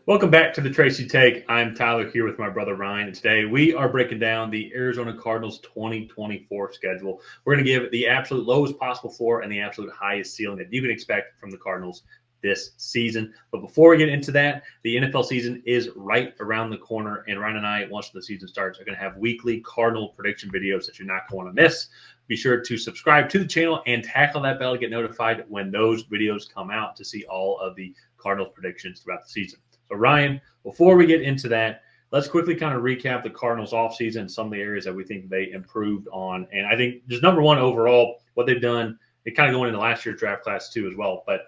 Welcome back to the Tracy Take. I'm Tyler here with my brother Ryan. And today we are breaking down the Arizona Cardinals 2024 schedule. We're going to give the absolute lowest possible floor and the absolute highest ceiling that you can expect from the Cardinals this season. But before we get into that, the NFL season is right around the corner. And Ryan and I, once the season starts, are going to have weekly Cardinal prediction videos that you're not going to want to miss. Be sure to subscribe to the channel and tackle that bell to get notified when those videos come out to see all of the Cardinals predictions throughout the season. So, Ryan, before we get into that, let's quickly kind of recap the Cardinals offseason and some of the areas that we think they improved on. And I think just number one overall, what they've done, it kind of going into last year's draft class too as well, but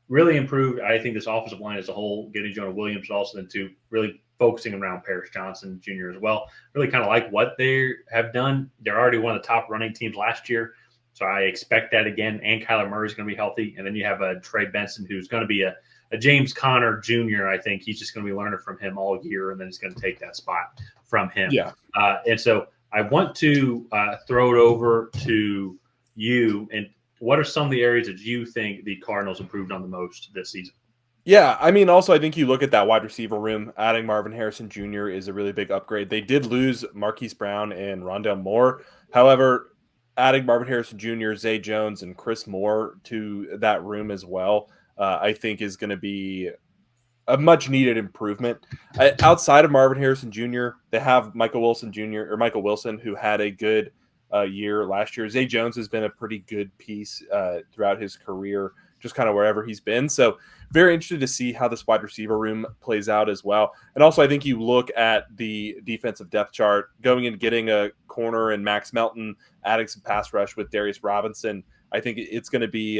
really improved. I think this offensive line as a whole, getting Jonah Williams, but also into really focusing around Paris Johnson Jr. as well. Really kind of like what they have done. They're already one of the top running teams last year. So I expect that again. And Kyler Murray's going to be healthy. And then you have a Trey Benson, who's going to be a James Conner Jr. I think he's just going to be learning from him all year, and then he's going to take that spot from him. Yeah. And so I want to throw it over to you. And what are some of the areas that you think the Cardinals improved on the most this season? Yeah, I mean, also, I think you look at that wide receiver room. Adding Marvin Harrison Jr. is a really big upgrade. They did lose Marquise Brown and Rondale Moore. However, adding Marvin Harrison Jr., Zay Jones, and Chris Moore to that room as well, I think is going to be a much needed improvement. Outside of Marvin Harrison Jr., they have Michael Wilson, who had a good year last year. Zay Jones has been a pretty good piece throughout his career, just kind of wherever he's been. So very interested to see how this wide receiver room plays out as well. And also, I think you look at the defensive depth chart, going and getting a corner and Max Melton, adding some pass rush with Darius Robinson. I think it's going to be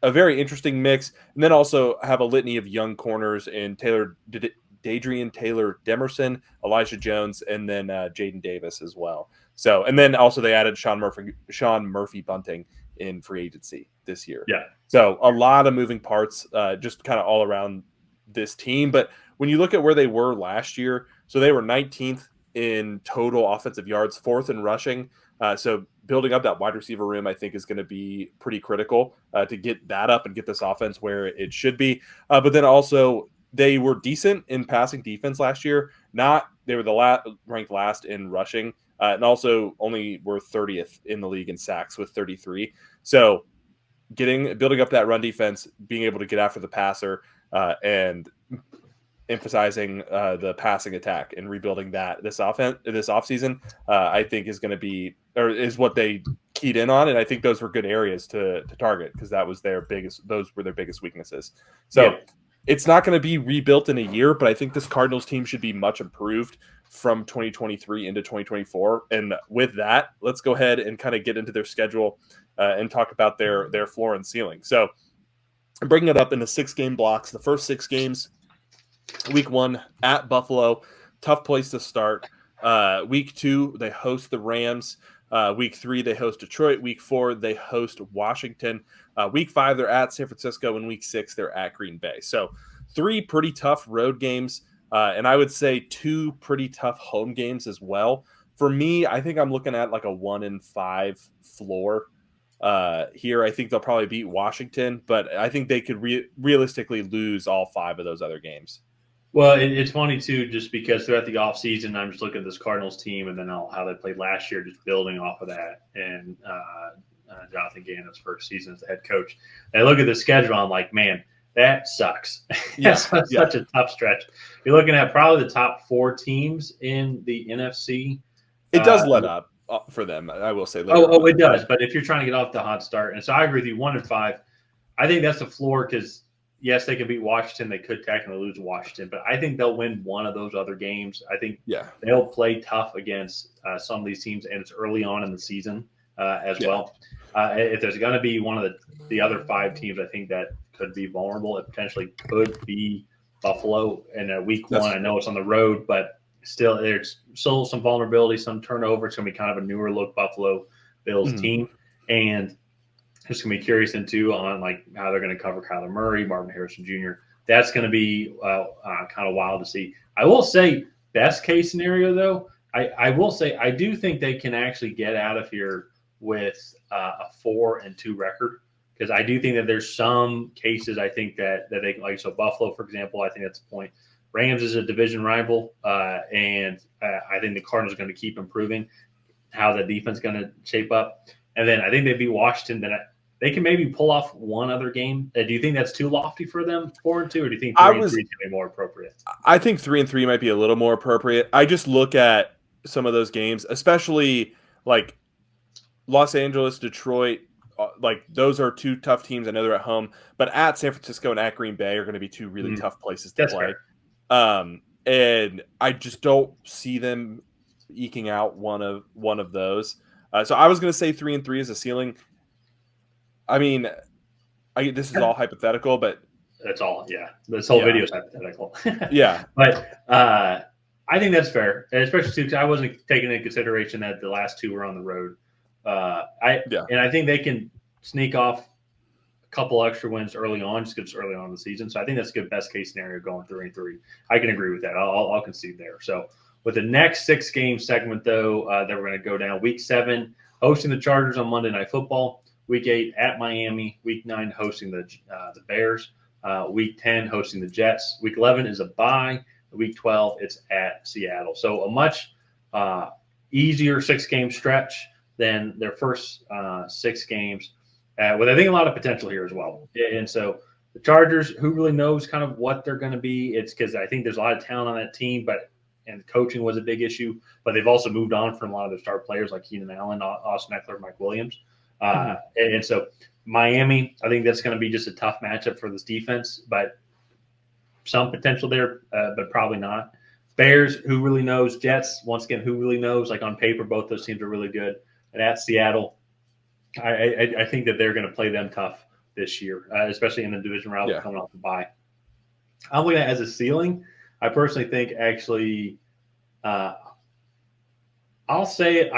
a very interesting mix. And then also have a litany of young corners in Dadrian Taylor Demerson, Elijah Jones, and then Jaden Davis as well. So, and then also they added Sean Murphy Bunting in free agency this year. Yeah. So a lot of moving parts, just kind of all around this team. But when you look at where they were last year, so they were 19th in total offensive yards, 4th in rushing. So building up that wide receiver room, I think, is going to be pretty critical to get that up and get this offense where it should be. But then also they were decent in passing defense last year. They were ranked last in rushing, and also only were 30th in the league in sacks with 33. So building up that run defense, being able to get after the passer, and emphasizing the passing attack and rebuilding that this offseason, I think is going to be, or is what they keyed in on. And I think those were good areas to target, because those were their biggest weaknesses. So yeah. It's not going to be rebuilt in a year, but I think this Cardinals team should be much improved from 2023 into 2024. And with that, let's go ahead and kind of get into their schedule and talk about their floor and ceiling. So I'm breaking it up into 6-game blocks. The first 6 games, Week 1 at Buffalo, tough place to start. Week 2, they host the Rams. Week 3, they host Detroit. Week 4, they host Washington. Week 5, they're at San Francisco. And Week 6, they're at Green Bay. So 3 pretty tough road games, and I would say 2 pretty tough home games as well. For me, I think I'm looking at like a 1-5 floor here. I think they'll probably beat Washington, but I think they could realistically lose all 5 of those other games. Well, it's funny, too, just because throughout the offseason, I'm just looking at this Cardinals team and then how they played last year, just building off of that. And Jonathan Gannon's first season as the head coach. And I look at the schedule, I'm like, man, that sucks. That's such a tough stretch. You're looking at probably the top 4 teams in the NFC. It does let up for them, I will say. It does. But if you're trying to get off the hot start, and so I agree with you, 1-5, I think that's the floor, because yes, they can beat Washington. They could technically lose Washington, but I think they'll win one of those other games. I think they'll play tough against some of these teams, and it's early on in the season as well. If there's going to be one of the other 5 teams, I think that could be vulnerable. It potentially could be Buffalo in Week 1. I know it's on the road, but still there's still some vulnerability, some turnover. It's going to be kind of a newer look Buffalo Bills team, and just going to be curious on like how they're going to cover Kyler Murray, Marvin Harrison Jr. That's going to be kind of wild to see. I will say, best case scenario though, I will say I do think they can actually get out of here with a 4-2 record, because I do think that there's some cases I think that they like. So Buffalo, for example, I think that's a point. Rams is a division rival, and I think the Cardinals are going to keep improving. How the defense is going to shape up, and then I think they beat Washington. Then they can maybe pull off one other game. Do you think that's too lofty for them, 4-2, or do you think 3-3 is going to be more appropriate? I think 3-3 might be a little more appropriate. I just look at some of those games, especially like Los Angeles, Detroit. Like those are two tough teams. I know they're at home, but at San Francisco and at Green Bay are going to be two really tough places to play. And I just don't see them eking out one of those. So I was going to say 3-3 is a ceiling. I mean, this is all hypothetical, but that's all. Yeah, this whole video is hypothetical. Yeah, but I think that's fair, and especially too, because I wasn't taking into consideration that the last two were on the road. And I think they can sneak off a couple extra wins early on, just because it's early on in the season. So I think that's a good best case scenario going 3-3. I can agree with that. I'll concede there. So with the next 6-game segment, though, that we're going to go down. Week 7, hosting the Chargers on Monday Night Football. Week 8 at Miami. Week 9 hosting the Bears. Week 10 hosting the Jets. Week 11 is a bye. Week 12 it's at Seattle. So a much easier 6-game stretch than their first 6 games, with I think a lot of potential here as well. And so the Chargers, who really knows kind of what they're going to be? It's because I think there's a lot of talent on that team, and coaching was a big issue. But they've also moved on from a lot of their star players like Keenan Allen, Austin Eckler, Mike Williams. And so Miami, I think that's going to be just a tough matchup for this defense, but some potential there, but probably not. Bears, who really knows? Jets, once again, who really knows? Like on paper, both those teams are really good. And at Seattle, I think that they're going to play them tough this year, especially in the division round coming off the bye. I'm looking at it as a ceiling. I personally think actually, I'll say it.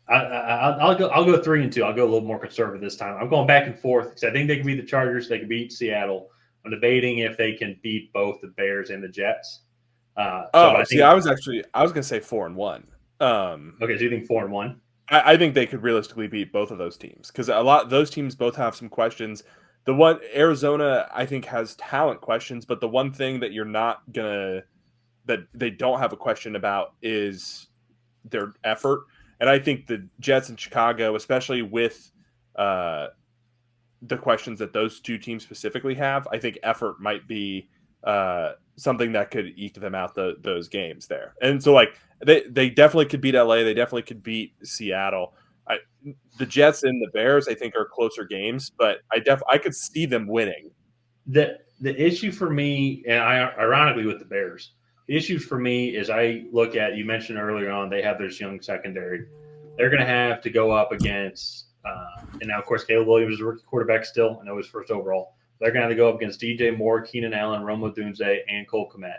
I'll go 3-2. I'll go a little more conservative this time. I'm going back and forth because I think they can beat the Chargers. They can beat Seattle. I'm debating if they can beat both the Bears and the Jets. I was going to say 4-1. Okay, so you think 4-1? I think they could realistically beat both of those teams because those teams both have some questions. The one Arizona, I think, has talent questions, but the one thing that that they don't have a question about is their effort. And I think the Jets and Chicago, especially with the questions that those two teams specifically have, I think effort might be something that could eke them out those games there. And so, like, they definitely could beat LA. They definitely could beat Seattle. The Jets and the Bears, I think, are closer games, but I could see them winning. The issue for me, and ironically with the Bears, the issue for me is I look at, you mentioned earlier on, they have this young secondary. They're going to have to go up against, and now, of course, Caleb Williams is a rookie quarterback still. I know he's first overall. They're going to have to go up against DJ Moore, Keenan Allen, Rome Odunze, and Cole Kmet.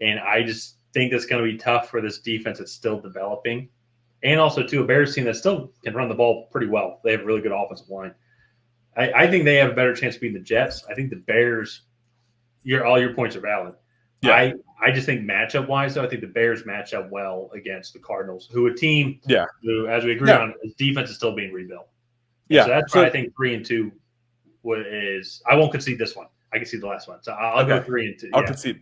And I just think that's going to be tough for this defense that's still developing. And also, too, a Bears team that still can run the ball pretty well. They have a really good offensive line. I think they have a better chance of beating the Jets. I think the Bears, all your points are valid. Yeah. I just think matchup-wise, though, I think the Bears match up well against the Cardinals, who a team who, as we agree on, his defense is still being rebuilt. Yeah. So that's why I think 3-2 is – I won't concede this one. I can see the last one. So I'll go 3-2. I'll concede.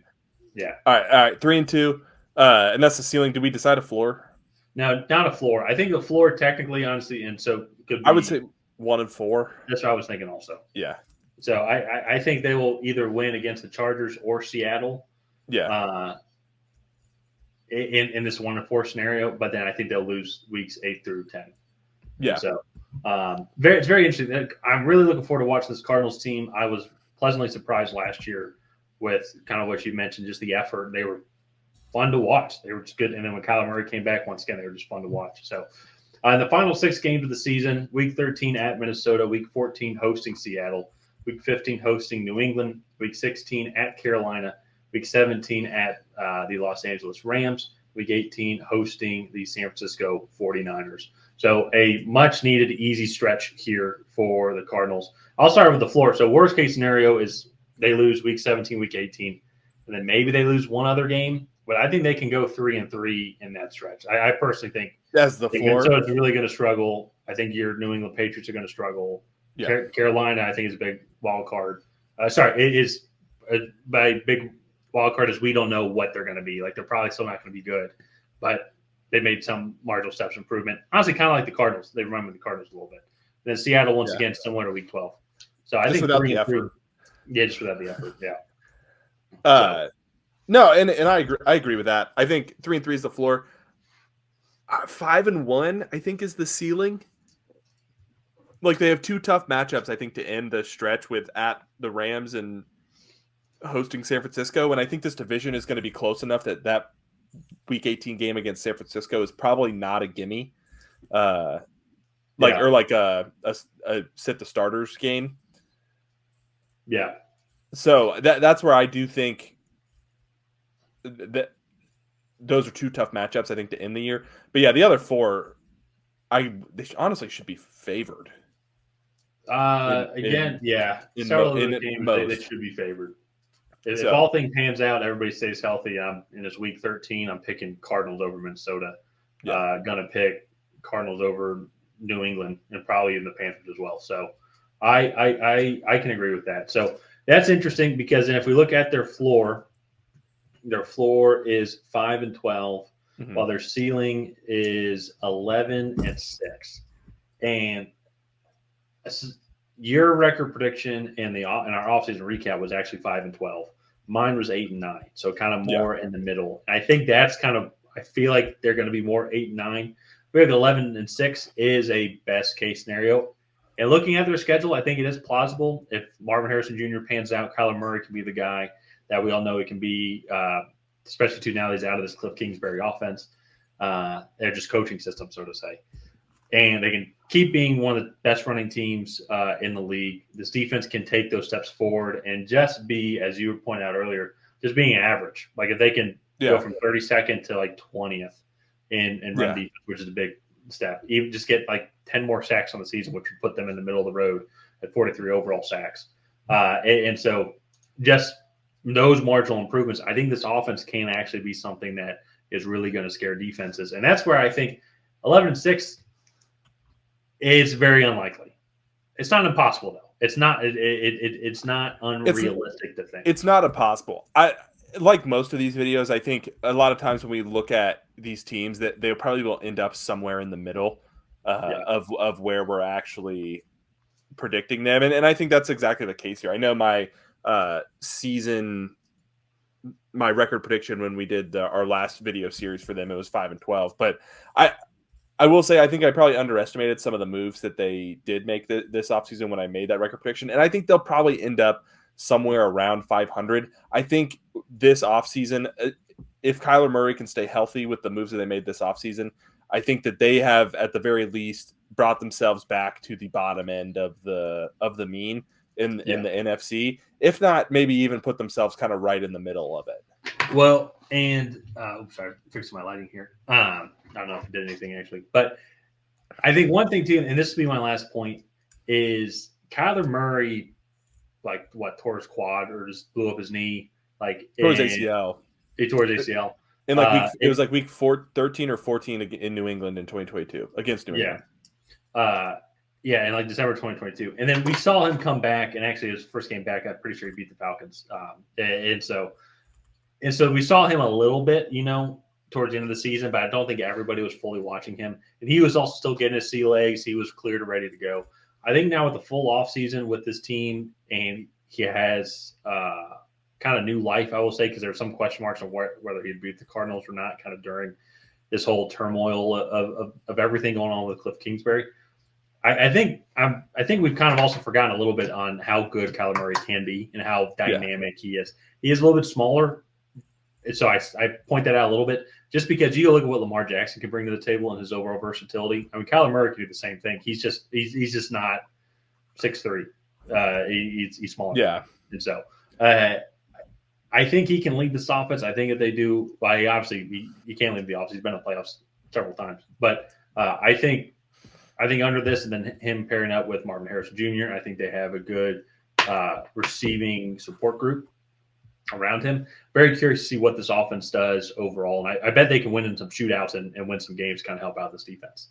Yeah. All right, 3-2. And that's the ceiling. Did we decide a floor? No, not a floor. I think the floor technically, honestly, and so could be – I would say 1-4. That's what I was thinking also. Yeah. So I think they will either win against the Chargers or Seattle. Yeah. In this 1-4 scenario, but then I think they'll lose weeks 8 through 10. Yeah. So it's very interesting. I'm really looking forward to watching this Cardinals team. I was pleasantly surprised last year with kind of what you mentioned, just the effort. They were fun to watch. They were just good. And then when Kyler Murray came back, once again, they were just fun to watch. So in the final 6 games of the season, week 13 at Minnesota, week 14 hosting Seattle, week 15 hosting New England, week 16 at Carolina, week 17 at the Los Angeles Rams, week 18 hosting the San Francisco 49ers. So a much-needed easy stretch here for the Cardinals. I'll start with the floor. So worst-case scenario is they lose week 17, week 18, and then maybe they lose one other game. But I think they can go 3-3 in that stretch. I personally think that's the floor. So it's really going to struggle I think your New England Patriots are going to struggle. Yeah. Carolina, I think, is a big wild card. Sorry, it is by big wild card is we don't know what they're going to be. Like they're probably still not going to be good, but they made some marginal steps improvement. Honestly, kind of like the Cardinals. They remind me of the Cardinals a little bit. Then Seattle once again similar to Week 12. So I just think without 3 the and 3. effort. Yeah, just without the effort. Yeah. No, and I agree with that. I think 3-3 is the floor. 5-1, I think, is the ceiling. Like they have 2 tough matchups, I think, to end the stretch with at the Rams and hosting San Francisco. And I think this division is going to be close enough that Week 18 game against San Francisco is probably not a gimme. Or like a sit the starters game. Yeah. So that's where I do think that those are 2 tough matchups, I think, to end the year. But yeah, the other 4, they honestly should be favored. Again, several of the teams they should be favored. If all things pans out, everybody stays healthy. In this Week 13, I'm picking Cardinals over Minnesota. Gonna pick Cardinals over New England and probably even the Panthers as well. So I can agree with that. So that's interesting because if we look at their floor is 5-12, while their ceiling is 11-6. And your record prediction in our offseason recap was actually 5-12. Mine was 8-9, so kind of more in the middle. And I think that's I feel like they're going to be more 8-9. We have 11-6 is a best case scenario. And looking at their schedule, I think it is plausible. If Marvin Harrison Jr. pans out, Kyler Murray can be the guy that we all know he can be, especially too now he's out of this Cliff Kingsbury offense. They're just coaching system, so to say. And they can keep being one of the best running teams in the league. This defense can take those steps forward and just be, as you pointed out earlier, just being average. Like if they can go from 32nd to like 20th in run defense, which is a big step. Even just get like 10 more sacks on the season, which would put them in the middle of the road at 43 overall sacks. And so just those marginal improvements, I think this offense can actually be something that is really going to scare defenses. And that's where I think 11-6 is very unlikely. It's not impossible though. It's not. It's not unrealistic to think. It's not impossible. I like most of these videos. I think a lot of times when we look at these teams, that they probably will end up somewhere in the middle of where we're actually predicting them, and I think that's exactly the case here. I know my my record prediction when we did our last video series for them, it was 5-12, but I will say I think I probably underestimated some of the moves that they did make this offseason when I made that record prediction. And I think they'll probably end up somewhere around 500. I think this offseason, if Kyler Murray can stay healthy with the moves that they made this offseason, I think that they have at the very least brought themselves back to the bottom end of the mean in the NFC. If not, maybe even put themselves kind of right in the middle of it. Well, and sorry, fixing my lighting here. I don't know if it did anything actually, but I think one thing too, and this will be my last point, is Kyler Murray, like tore his quad or just blew up his knee, like tore his ACL. He tore his ACL. And it was like week 13 or 14 in New England in 2022 against New England. In like December 2022, and then we saw him come back, and actually his first game back, I'm pretty sure he beat the Falcons, and so we saw him a little bit, towards the end of the season, but I don't think everybody was fully watching him. And he was also still getting his sea legs. He was cleared and ready to go. I think now with the full offseason with this team, and he has kind of new life, I will say, because there were some question marks on whether he'd beat the Cardinals or not kind of during this whole turmoil of everything going on with Cliff Kingsbury. I think we've kind of also forgotten a little bit on how good Kyler Murray can be and how dynamic he is. He is a little bit smaller. So I point that out a little bit just because you look at what Lamar Jackson can bring to the table and his overall versatility. I mean, Kyler Murray can do the same thing. He's just not 6'3". He's smaller. Yeah. And so I think he can lead this offense. I think if they do, well, he can't lead the offense. He's been in the playoffs several times. But I think under this and then him pairing up with Marvin Harrison Jr., I think they have a good receiving support group around him. Very curious to see what this offense does overall. And I bet they can win in some shootouts and win some games, kind of help out this defense.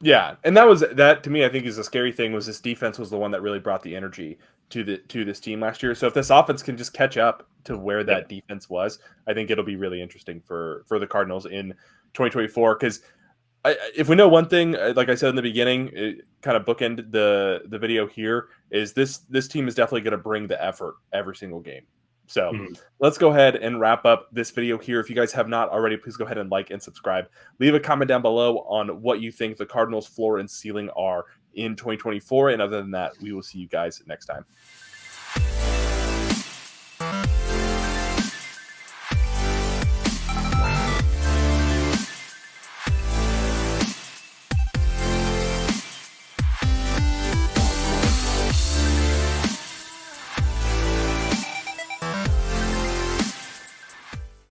Yeah, and that to me, I think is a scary thing. Was this defense was the one that really brought the energy to this team last year. So if this offense can just catch up to where Yep. that defense was, I think it'll be really interesting for the Cardinals in 2024. Because if we know one thing, like I said in the beginning, it kind of bookend the video here is this team is definitely going to bring the effort every single game. So Mhm. let's go ahead and wrap up this video here. If you guys have not already, please go ahead and like and subscribe. Leave a comment down below on what you think the Cardinals' floor and ceiling are in 2024. And other than that, we will see you guys next time.